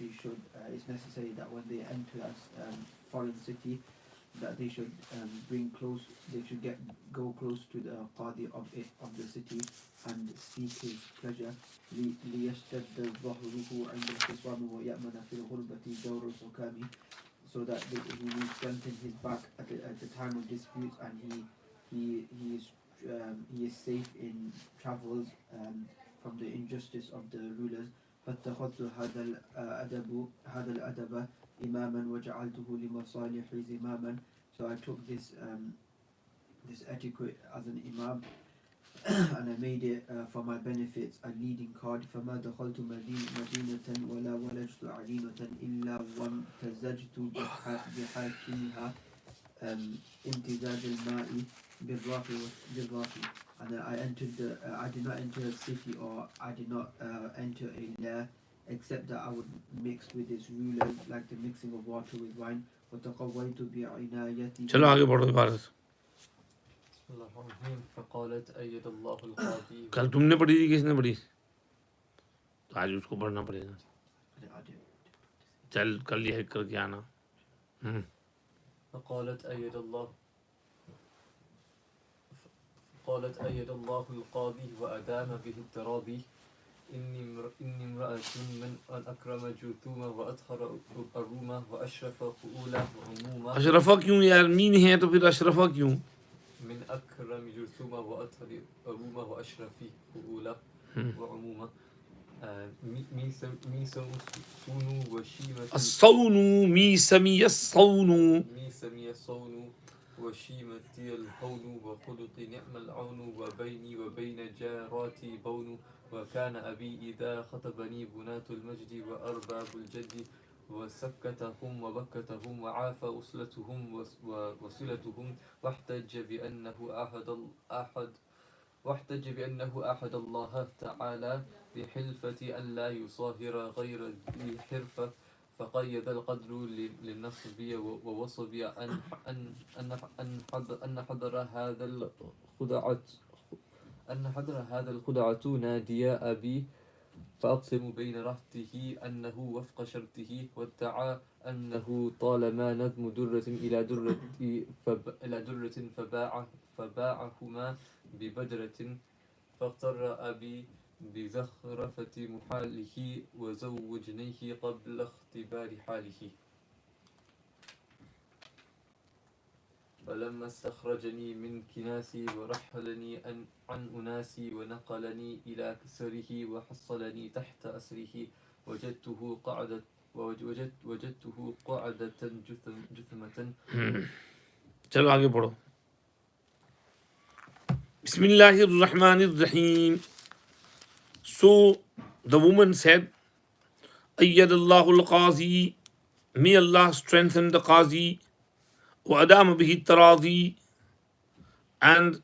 obviously should it's necessary that when they enter a foreign city, that they should go close to the qadi of the city and seek his pleasure. ليشتد ظهره عند الخصام ويأمن في الغربة دور الحكام, so that he will strengthen his back at the time of disputes, and he is safe in travels from the injustice of the rulers. فاتخذت هذا الأدب إماما وجعلته لمصالح زماما. So I took this etiquette as an imam and I made it for my benefits a leading card. فما دخلت مدينة ولا ولجت عريمة إلا وامتزجت بحاكمها امتزاج الماء بالراح. And I did not enter a city, or I did not enter a lair, except that I would mix with its rulers like the mixing of water with wine. وتقويت بعنايته. चलो आगे बढ़ो इबारत. فقالت أيد الله القاضي. कल तुमने पढ़ी थी, किसने पढ़ी? तो आज उसको पढ़ना पड़ेगा. चल कल यह करके आना. فقالت أيد الله القاضي وأدام به التراضي. إني امرأة من أكرم جرثومة وأطهر أرومة وأشرف قؤولة وعمومة. अशरफा क्यों यार? मीन है तो फिर अशरफा क्यों? من أكرم جرثومة وأطهر أرومة وأشرف قؤولة وعمومة. ميسم سونو وشيمة. الصون ميسمي الصون. ميسمي الصون وشيمتي الهون وخلق نعم العون وبيني وبين جاراتي بون. وكان أبي إذا خطبني بنات المجد وأرباب الجد وسكتهم وبكتهم وعاف أصلتهم وصلتهم واحتج بأنه أحد الله تعالى بحلفة أن لا يصاهر غير ذي حرفة. فقيد القدر للنصب ووصب أن حضر هذا الخدعة نادي أبي فأقسم بين رهته أنه وفق شرطه وادعى أنه طالما نظم درة إلى درة فباعهما ببدرة. فاغتر أبي بزخرفة محاله وزوجنيه قبل اختبار حاله. فلما استخرجني من كناسي ورحلني عن أناسي ونقلني إلى كسره وحصلني تحت أسره وجدته قعدة جثمة. चलो आगे बढ़ो. Bismillahirrahmanirrahim. So the woman said, Ayyadallahu al-qazi, may Allah strengthen the qazi, wa adama bihi taradi, and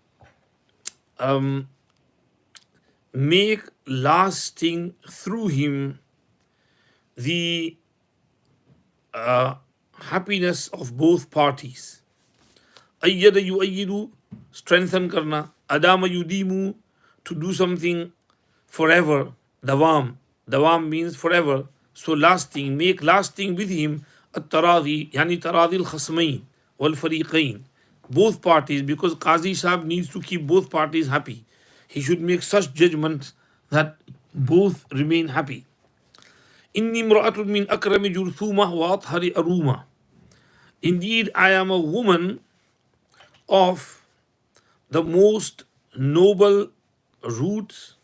make lasting through him the happiness of both parties. Ayyada yu'ayyidu, strengthen karna. Adama yudimu, to do something forever. Dawam means forever. So lasting, make lasting with him at-taradi, yani taradi al-khasmain wal-fariqain, both parties, because Qazi Sahib needs to keep both parties happy. He should make such judgments that both remain happy. Inni imra'atun min akrami jurthuma wa athari aruma. Indeed, I am a woman of the most noble roots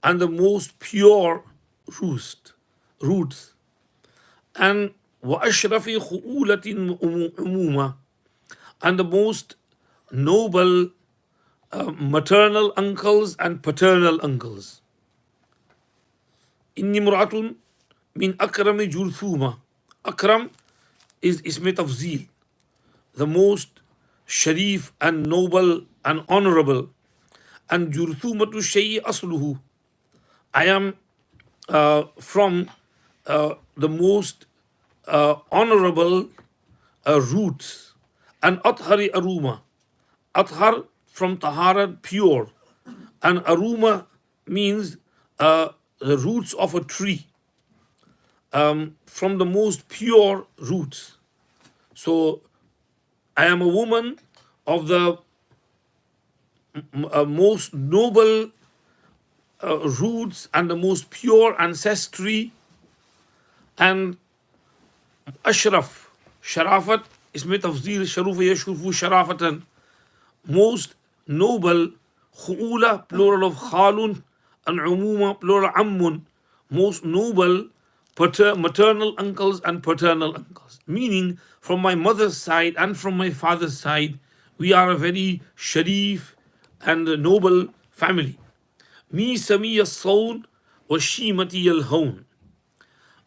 and the most pure roots. And wa ashrafi khu'ulatin umuma, and the most noble maternal uncles and paternal uncles. Inni mur'atun min akrami jurthuma. Akram is isme tafzeel, the most sharif and noble and honorable. And jurthumatu shay'i asluhu, I am from the most honorable roots. And athari aruma, athar from taharat, pure, and aruma means the roots of a tree. from the most pure roots. So I am a woman of the most noble roots and the most pure ancestry, and ashraf. Sharafat isme tafzeel sharufa yashrufu sharafatan, most noble. Khuula, plural of khalun, and umuma, plural ammun, most noble maternal uncles and paternal uncles. Meaning, from my mother's side and from my father's side, we are a very sharif and noble family. Me samiya sawn wa shimati al hawn.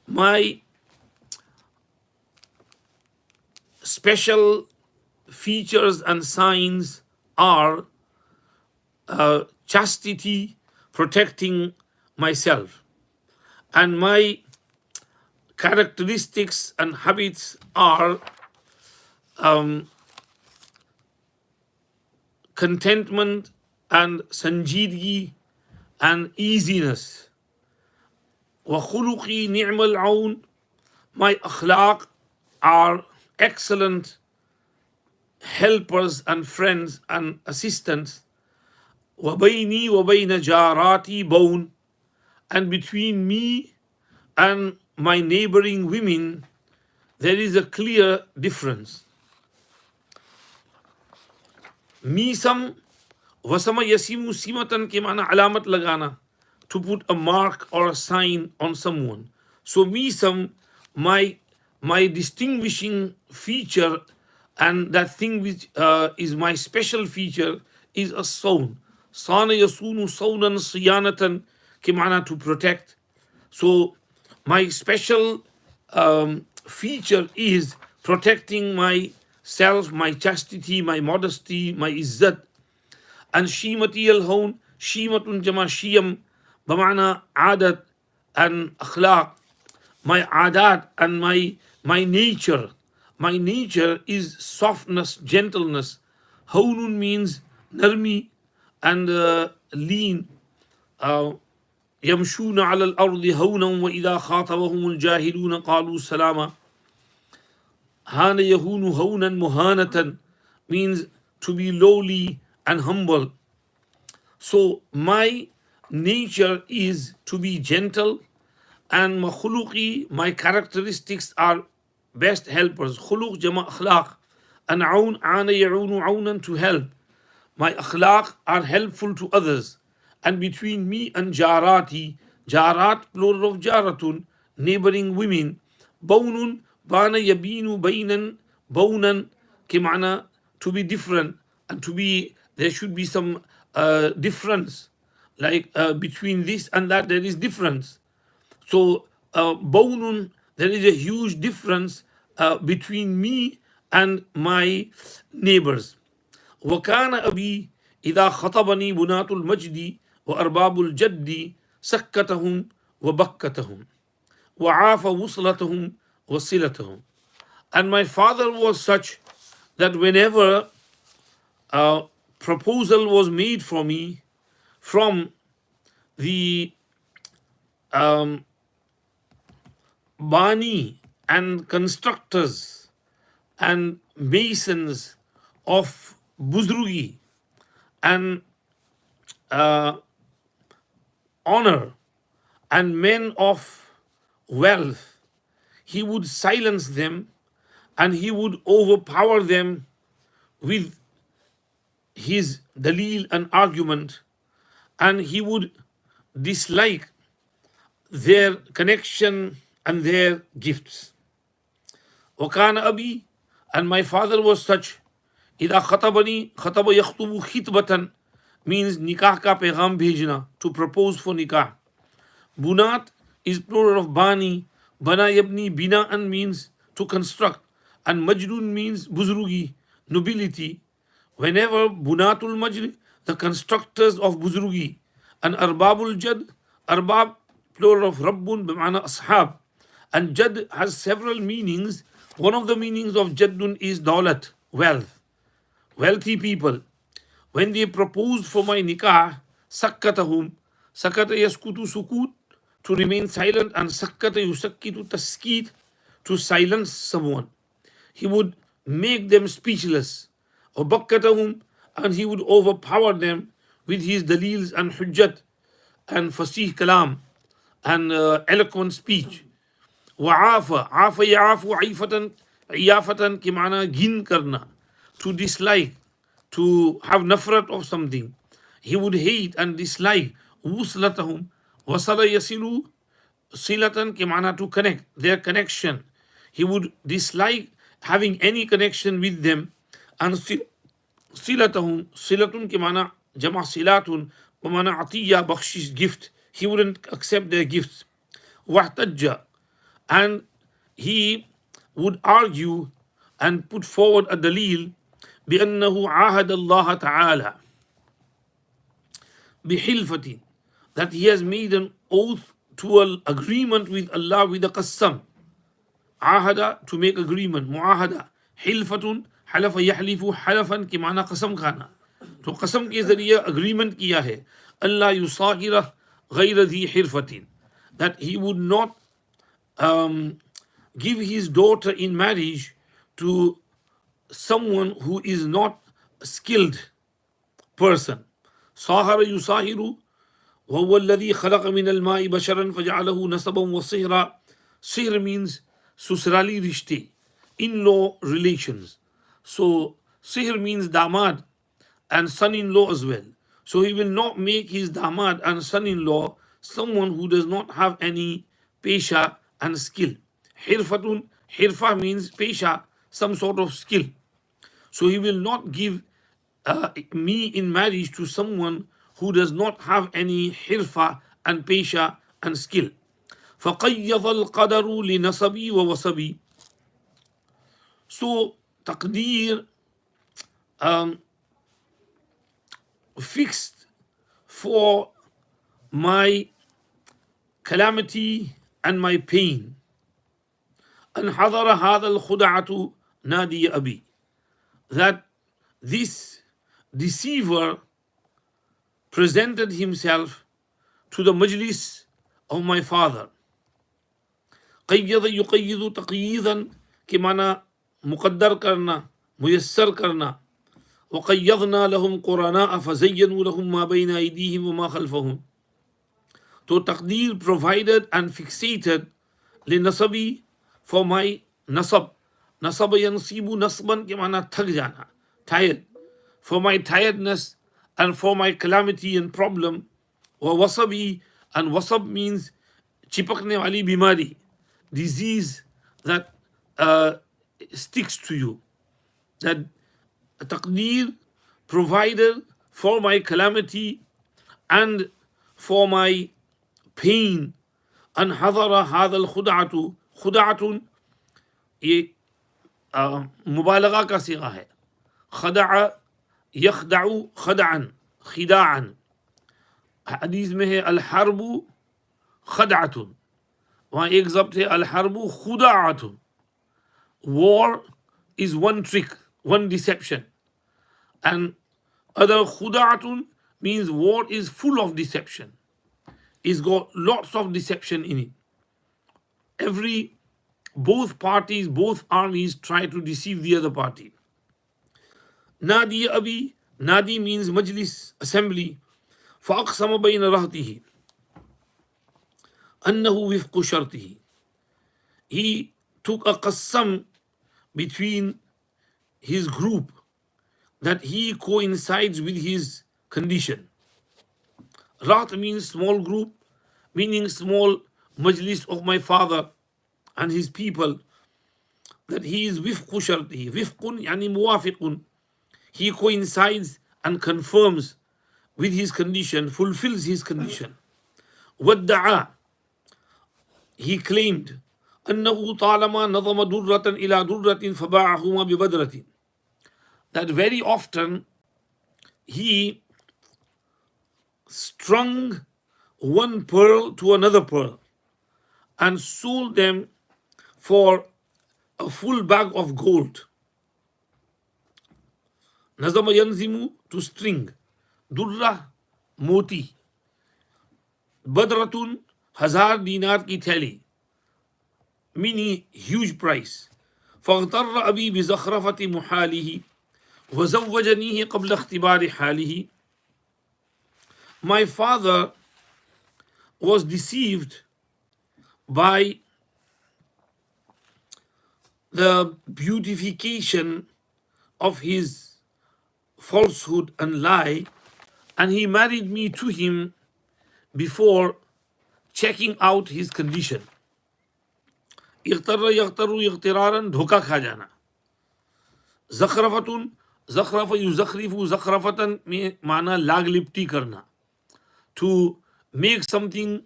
My special features and signs are chastity, protecting myself, and my characteristics and habits are contentment and sanjeedgi and easiness. Wa khuluqi ni'mal aun. My akhlaq are excellent helpers and friends and assistants. Wa bayni wa bayna jarati bawn. And between me and my neighboring women, there is a clear difference. Misam wasama yasimu simatan ke mana alamat lagana, to put a mark or a sign on someone. So misam, my distinguishing feature, and that thing which is my special feature is a sawn. Sana yasunu sawnan siyanatan ke mana, to protect. So my special feature is protecting myself, my chastity, my modesty, my izzat. And shimati al hawn, shimatun jama shiyam, bamana adat and akhlaq. My adat and my nature. My nature is softness, gentleness. Hawnun means narmi and lean. يمشون على الأرض هونا وإذا خاطبهم الجاهلون قالوا سلاما. هان يهون هونا مهانة means to be lowly and humble. So my nature is to be gentle, and makhuluqi, my characteristics are best helpers. Khuluq jama akhlaq, and aun ana ya'unu aunan, to help. My akhlaq are helpful to others. And between me and jarati, jarat plural of jaratun, neighboring women, bawnun, bana yabinu bainan, bawnan, kimana, to be different, and to be, there should be some difference, like between this and that there is difference. So bawnun, there is a huge difference between me and my neighbors. وكان أبي إذا خطبني بنات المجد وأرباب الجد سكتهم وبكتهم وعاف وصلتهم وصلتهم. And my father was such that whenever a proposal was made for me from the bani and constructors and masons of buzrugi and honor and men of wealth, he would silence them and he would overpower them with his dalil and argument, and he would dislike their connection and their gifts. وكان أبي, and my father was such, إذا خطبني خطب يخطب خطبة means nikah ka पैगाम भेजना, to propose for nikah. Bunat is plural of bani. Bana yabni bina and means to construct, and majdun means buzrugi, nobility. Whenever bunatul majd, the constructors of buzrugi, and arbabul jad, arbab plural of rabbun b'mana ashab, and jad has several meanings. One of the meanings of jaddun is daulat, wealth, wealthy people. When they proposed for my nikah, sakkatahum, sakata yaskutu sukut, to remain silent, and sakkata yusakkitu taskit, to silence someone. He would make them speechless. Or bakkatahum, and he would overpower them with his dalils and hujjat and fasih kalam and eloquent speech. Wa'afa, afa ya'afu aifatan, iyafatan ki maana ghin karna, to dislike, to have nafrat of something. He would hate and dislike. Wuslatahum, wasala yasilu, silatan ki maana to connect, their connection. He would dislike having any connection with them. And silatahum, silatun ki maana jama silatun, maana atiyya, bakshish, gift. He wouldn't accept their gifts. Wahtajja, and he would argue and put forward a dalil بأنه عاهد الله تعالى بحلفة, that he has made an oath to an agreement with Allah with a qasam. عاهد, to make agreement. معاهدة. حلفة, حلف يحلف حلفا कि माना कसम खाना. तो कसम के जरिए agreement किया है. Allah يصاهر غير ذي حرفة, that he would not give his daughter in marriage to someone who is not a skilled person. صاهر يصاهر وهو الذي خلق من الماء بشرا فجعله نسبا وصهرا. Sihr means susrali rishte, in-law relations. So sihr means damad and son-in-law as well. So he will not make his damad and son-in-law someone who does not have any pesha and skill. Hirfatun, hirfa means pesha, some sort of skill. So he will not give me in marriage to someone who does not have any hirfa and pesha and skill. فَقَيَّضَ الْقَدَرُ لِنَصَبِي وَوَصَبِي. So taqdeer fixed for my calamity and my pain. أن حضر هذا الخدعة نادي أبي, that this deceiver presented himself to the majlis of my father. قيض يقيض تقييدا कि माना मुकद्दर करना, मुयस्सर करना. وقيضنا لهم قرناء فزينوا لهم ما بين أيديهم وما خلفهم. So taqdeer provided and fixated لنصبي, for my nasab. Nasab yansibu nasban के माना थक जाना, tired. For my tiredness and for my calamity and problem. ووصبي, and wasab means चिपकने वाली बीमारी, disease that sticks to you. That taqdeer provided for my calamity and for my pain. أن حضر هذا الخدعة, खुदाअतुन ये मुबालगा का सिगा है. खदअ यखदअु खदअन खिदाअन. हदीस में है अल हर्बु खदअतुन, वहाँ एक ज़ब्त है अल हर्बु खुदाअतुन. War is one trick, one deception. And other khuda'atun means war is full of deception. It's got lots of deception in it. Both parties, both armies try to deceive the other party. Nadi abi, nadi means majlis, assembly. فَأَقْسَمَ بَيْنَ رَهْتِهِ أَنَّهُ وِفْقُ شَرْطِهِ. He took a qasam between his group that he coincides with his condition. Raht means small group, meaning small majlis of my father and his people, that he is wifqu shartihi. Wifqun yani muwafiqun. He coincides and confirms with his condition, fulfills his condition. Wadda'a, he claimed أنه طالما نظم درة إلى درة فباعهما ببدرة, that very often he strung one pearl to another pearl and sold them for a full bag of gold. Nazama yanzimu, to string. Durra, moti. Badratun, 1000 dinar ki theli, meaning huge price. فاغتر أبي بزخرفة محاله وزوجنيه قبل اختبار حاله. My father was deceived by the beautification of his falsehood and lie, and he married me to him before checking out his condition. इख्तर यख्तरु इख्तिरारन, धोखा खा जाना. ज़खरफ़तुन, ज़खरफ़ युज़खरिफ़ु ज़खरफ़तन में माना लाग लिपटी करना. To make something,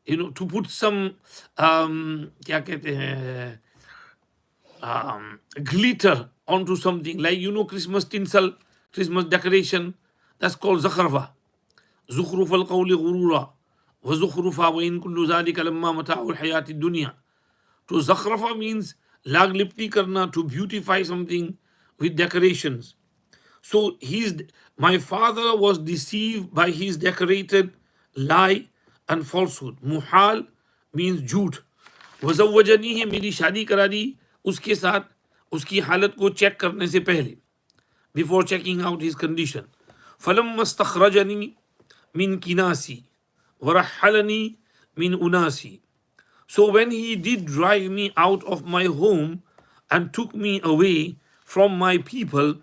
to put some क्या कहते हैं, glitter onto something, like Christmas tinsel, Christmas decoration, that's called ज़खरफ़ा. زخرف القول غرورا وزخرفا وإن كل ذلك لما متاع الحياة الدنيا. To zakhrafa means lag lipti karna, to beautify something with decorations. So my father was deceived by his decorated lie and falsehood. Muhal means jhoot. वज़व्वजनी है, मेरी शादी करा दी उसके साथ उसकी हालत को check करने से पहले, before checking out his condition. فلما استخرجني min kinasi warahhalani min unasi. So when he did drive me out of my home and took me away from my people,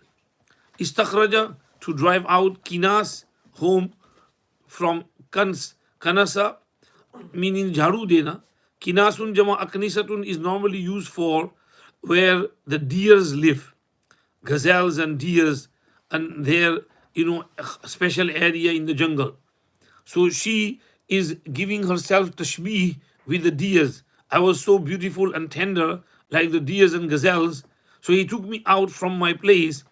istakhraja, to drive out, kinas, home, from kanasa, meaning jharu dena. Kinasun jama aknisatun is normally used for where the deers live, gazelles and deers, and their special area in the jungle. So she is giving herself tashbih with the deers. I was so beautiful and tender like the deers and gazelles. So he took me out from my place,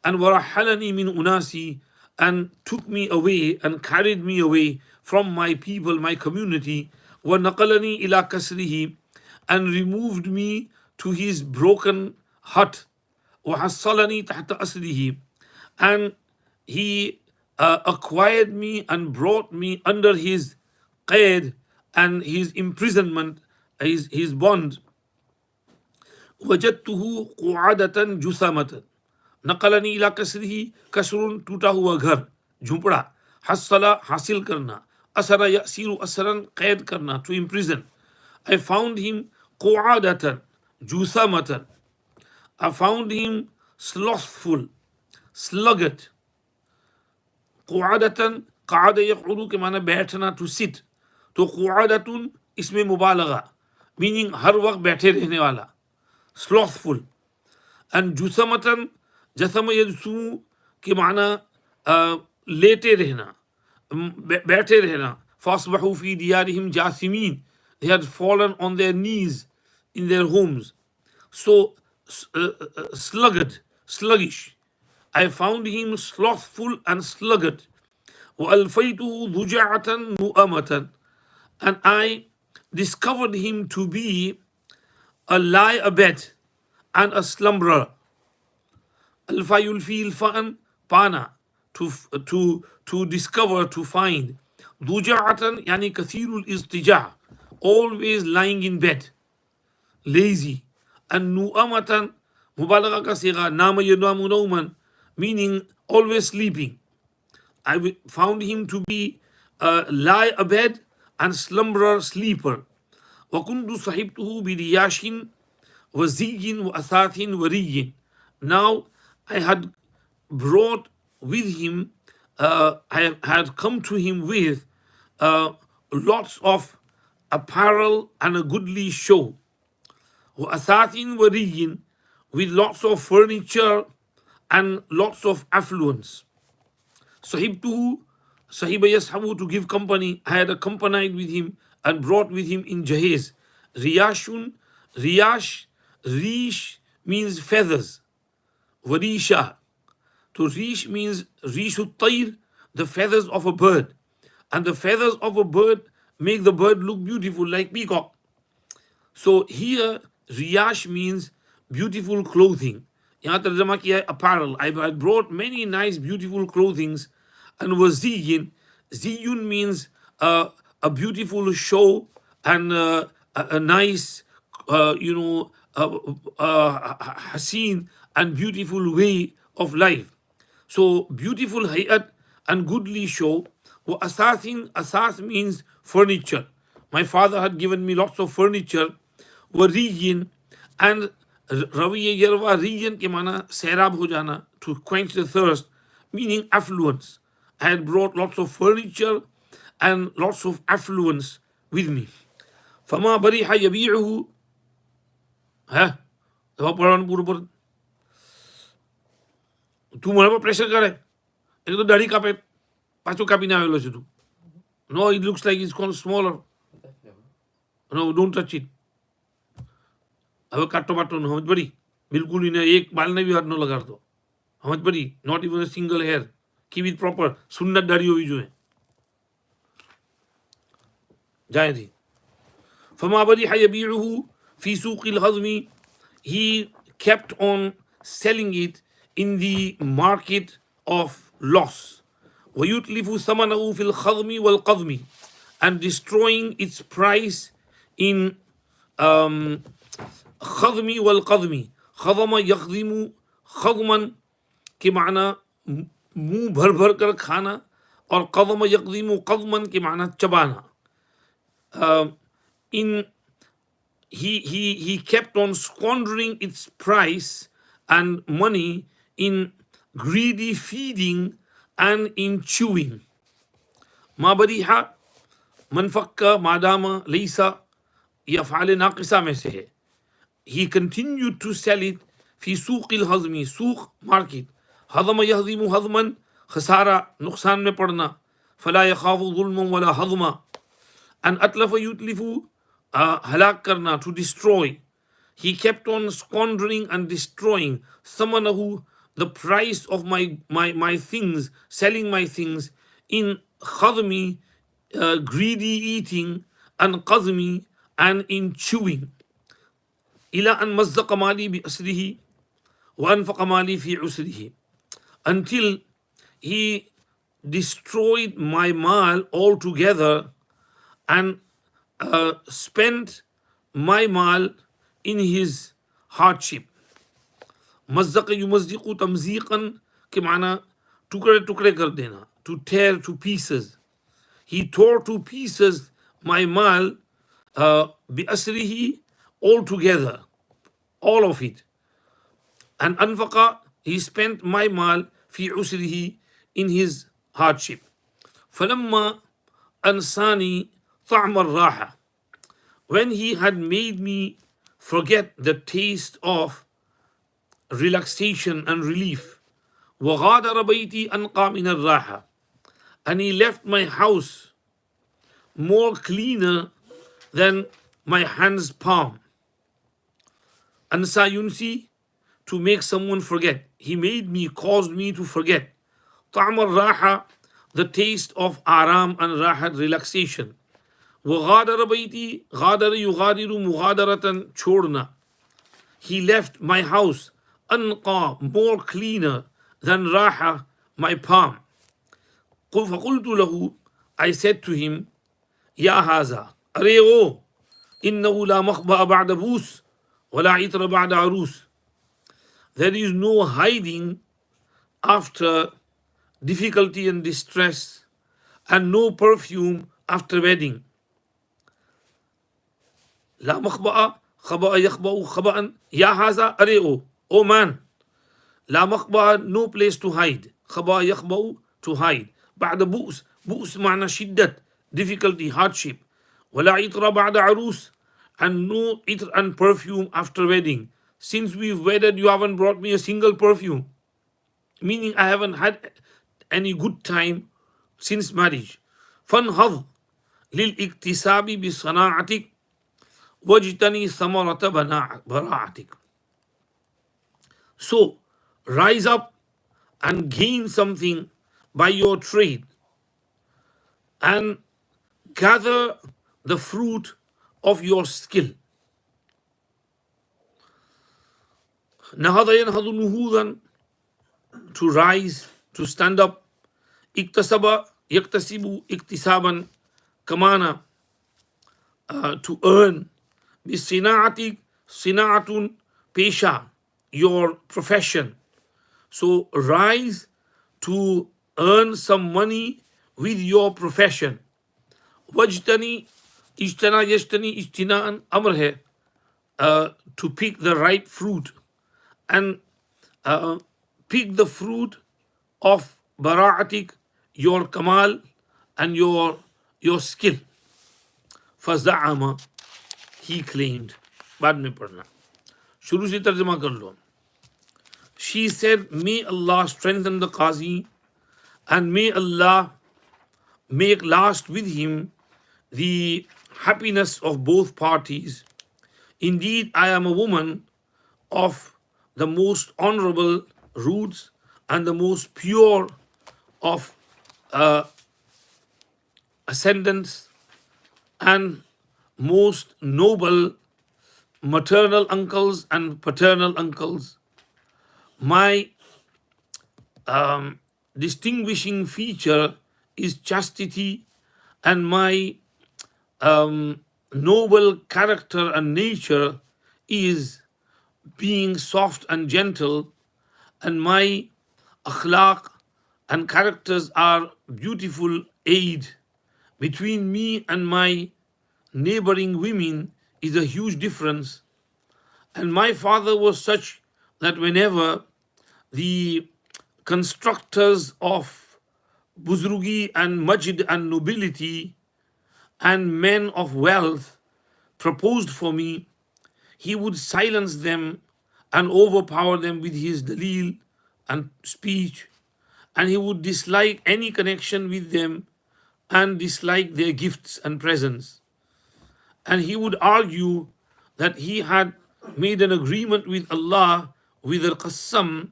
and warahalani min unasi, and took me away and carried me away from my people, my community. Wa naqalani ila kasrihi, and removed me to his broken hut. Wa hassalani tahta asrihi, and he acquired me and brought me under his qaid and his imprisonment, his bond. وجدته قعادة جثامة. نقلني إلى كسره, كسر टूटा हुआ घर, झुंपड़ा. حصل हासिल करना. أسر يأسير أسرا, قید करना, to imprison. I found him قعادة جثامة. I found him slothful, sluggard. قعادة, قعد يقعد के माना बैठना, to sit. तो قعادة इसमें मुबालगा, meaning हर वक्त बैठे रहने वाला, slothful. And जुसमतन, जसम यजसुमु के माना लेटे रहना, बैठे रहना. فاصبحوا في ديارهم جاثمين, they had fallen on their knees in their homes. So sluggard, sluggish. I found him slothful and sluggard. وألفيته ضجعة مؤمة, and I discovered him to be a lie abed and a slumberer. Alfa yulfi ilfa'an, pana, to discover, to find. ضجعة yani kathirul istija, always lying in bed, lazy. And nu'amatan, mubalagha ka sigha, nama yanamu nauman, meaning always sleeping. I found him to be lie abed and slumberer, sleeper. وَكُنْتُ صَحِبْتُهُ بِرِيَاشٍ وَزِيٍّ وَأَثَاثٍ وَرِيٍّ. Now I had brought with him, I had come to him with lots of apparel and a goodly show. وَأَثَاثٍ وَرِيٍّ, with lots of furniture and lots of affluence. Sahibtuhu, sahiba yashabu, to give company. I had accompanied with him and brought with him in Jahez. Riyashun, riyash, rish means feathers. Warisha, to rish means rishut tayr, the feathers of a bird. And the feathers of a bird make the bird look beautiful like peacock. So here riyash means beautiful clothing. यहाँ तर्जमा किया है apparel. I brought many nice beautiful clothings. And was ziyun, ziyun means a a beautiful show and a nice, haseen and beautiful way of life. So beautiful hayat and goodly show. Asas means furniture. My father had given me lots of furniture. Wariyin and Rawiya Yarwa region ke mana sairab ho jana, to quench the thirst, meaning affluence. I had brought lots of furniture and lots of affluence with me. Fama bariha yabi'uhu. Ha? તું મને પર pressure કરે એટલે તો દાઢી કાપે પાછો કાપીને આવેલો છે તું. No, it looks like it's gone smaller. No, don't touch it. હવે કાટો બાટો ન સમજ પડી, બિલકુલ એને એક બાલને બી હાથ ન લગાડતો, સમજ પડી? Not even a single hair. Keep it proper, સુન્નત દાઢી હોવી જોઈએ. જાય فما برح يبيعه في سوق الهضم. He kept on selling it in the market of loss. ويتلف ثمنه في الخضم والقضم, and destroying its price in خضم والقضم. خضم يخضم خضما के माना मुंह भर भर कर खाना, और قضم يقضم قضما के माना चबाना. He kept on squandering its price and money in greedy feeding and in chewing. ما बरीहा मनफक्का मादामा लैसा या फ़ाल नाक़िसा में से है. He continued to sell it في सूक़ الهضم, सूक़ market. हज़म यहज़िम हज़मन, खसारा नुकसान में पड़ना. फला यख़ाफ़ु ज़ुल्मन वला हज़मा, and अतलफ़ युतलिफ़ु halak karna, to destroy. He kept on squandering and destroying. Samanahu, the price of my things, selling my things, in khadmi, greedy eating, and qazmi, and in chewing. Ila an mazzaqa mali bi asrihi wa anfaqa mali fi usrihi, until he destroyed my mal altogether and spent my mal in his hardship. मज़्ज़क़ युमज़्ज़िक़ु तमज़ीक़न के माना टुकड़े टुकड़े कर देना, to tear to pieces. He tore to pieces my mal بأسره altogether, all of it. And anfaqa, he spent my mal في عسره, in his hardship. فلما أنساني طعم الراحة, when he had made me forget the taste of relaxation and relief. وغادر بيتي أنقى من الراحة, and he left my house more cleaner than my hand's palm. Ansa yunsi, to make someone forget. He made me, caused me to forget. طعم الراحة, the taste of aram and rahat, relaxation. وغادر بيتي, غادر يغادر مغادرة, छोड़ना. He left my house أنقى, more cleaner than راحة, my palm. فقلت له, I said to him, يا هذا, أري O, إنه لا مخبأ بعد بوس ولا عطر بعد عروس. There is no hiding after difficulty and distress, and no perfume after wedding. لا مخبأ, خبأ يخبأ خبأ, يا هذا, أري oh man. لا مخبأ, no place to hide. خبأ يخبأ, to hide. بعد بؤس, بؤس معنى شدة, difficulty, hardship. ولا عطر بعد عروس, and no itr and perfume after wedding. Since we've wedded, you haven't brought me a single perfume, meaning I haven't had any good time since marriage. فانهض للاكتساب بصناعتك واجتني ثمرة براعتك. So rise up and gain something by your trade, and gather the fruit of your skill. نهض ينهض نهوضا, to rise, to stand up. اكتسب يكتسب اكتسابا, kamana, to earn. Bisinaatik, sinaatun, pesha, your profession. So rise to earn some money with your profession. Wajtani, ijtana yajtani ijtinaan amr hai, to pick the right fruit and pick the fruit of bara'atik, your kamal and your skill. Faza'ama, he claimed. बाद में पढ़ना, शुरू से तर्जमा कर लो. She said, may Allah strengthen the Qazi and may Allah make last with him the happiness of both parties. Indeed, I am a woman of the most honorable roots and the most pure of ascendants and most noble maternal uncles and paternal uncles. My distinguishing feature is chastity, and my noble character and nature is being soft and gentle, and my akhlaq and characters are beautiful aid. Between me and my neighboring women is a huge difference, and my father was such that whenever the constructors of buzrugi and majd and nobility and men of wealth proposed for me, he would silence them and overpower them with his dalil and speech, and he would dislike any connection with them and dislike their gifts and presents. And he would argue that he had made an agreement with Allah with a qasam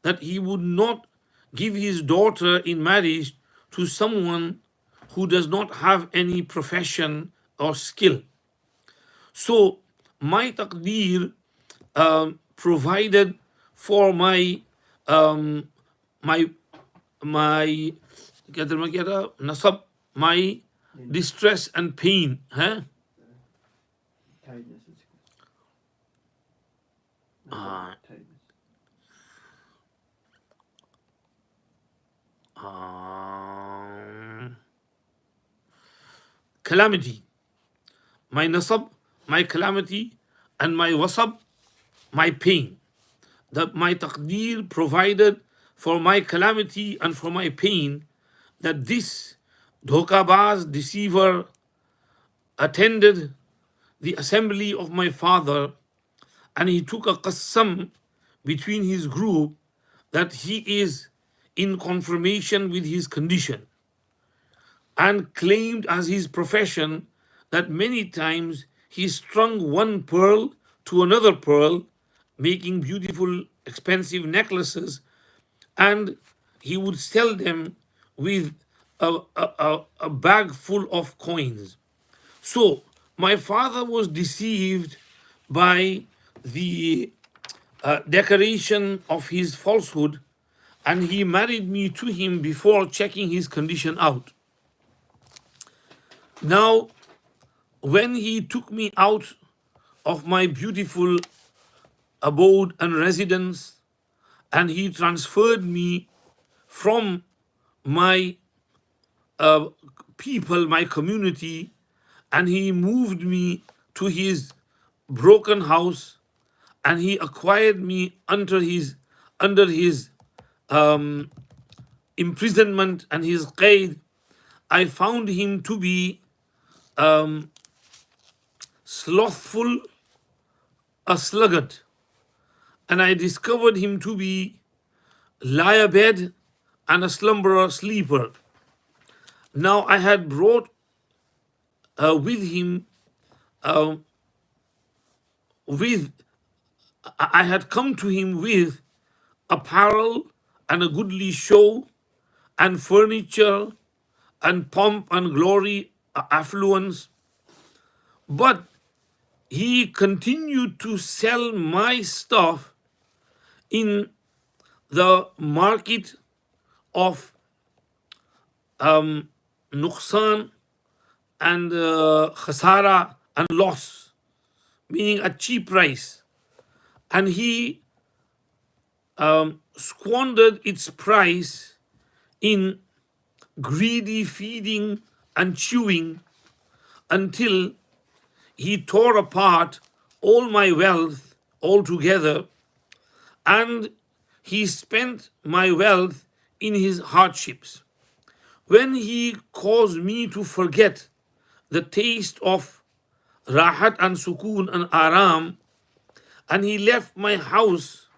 that he would not give his daughter in marriage to someone who does not have any profession or skill. So my taqdeer provided for my my my क्या था nasab, my distress and pain, huh? Tidiness. Uh, Tidiness. calamity, my nasab, my calamity, and my wasab, my pain. That my taqdeer provided for my calamity and for my pain, that this dhokabaz deceiver attended the assembly of my father, and he took a qasam between his group that he is in confirmation with his condition, and claimed as his profession that many times he strung one pearl to another pearl, making beautiful, expensive necklaces, and he would sell them with a bag full of coins. So my father was deceived by the decoration of his falsehood, and he married me to him before checking his condition out. Now, when he took me out of my beautiful abode and residence, and he transferred me from my people, my community, and he moved me to his broken house, and he acquired me under his imprisonment and his qaid. I found him to be slothful, a sluggard, and I discovered him to be lie abed and a slumberer sleeper. Now I had brought with him I had come to him with apparel and a goodly show and furniture and pomp and glory, affluence, but he continued to sell my stuff in the market of Nuqsan and khasara and loss, meaning a cheap price. And he squandered its price in greedy feeding and chewing until he tore apart all my wealth altogether, and he spent my wealth in his hardships. When he caused me to forget the taste of rahat and sukoon and aram, and he left my house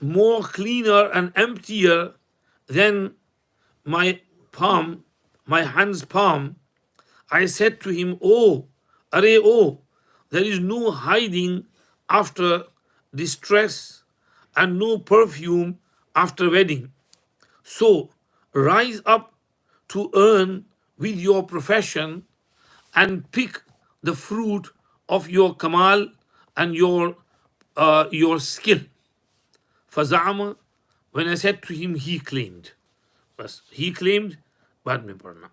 more cleaner and emptier than my palm, my hand's palm, I said to him, Oh, there is no hiding after distress and no perfume after wedding. So rise up to earn with your profession and pick the fruit of your kamal and your skill. Fazama, when I said to him, he claimed. बस he claimed, बाद में पढ़ना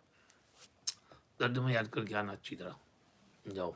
दर्द में याद करके आना अच्छी तरह जाओ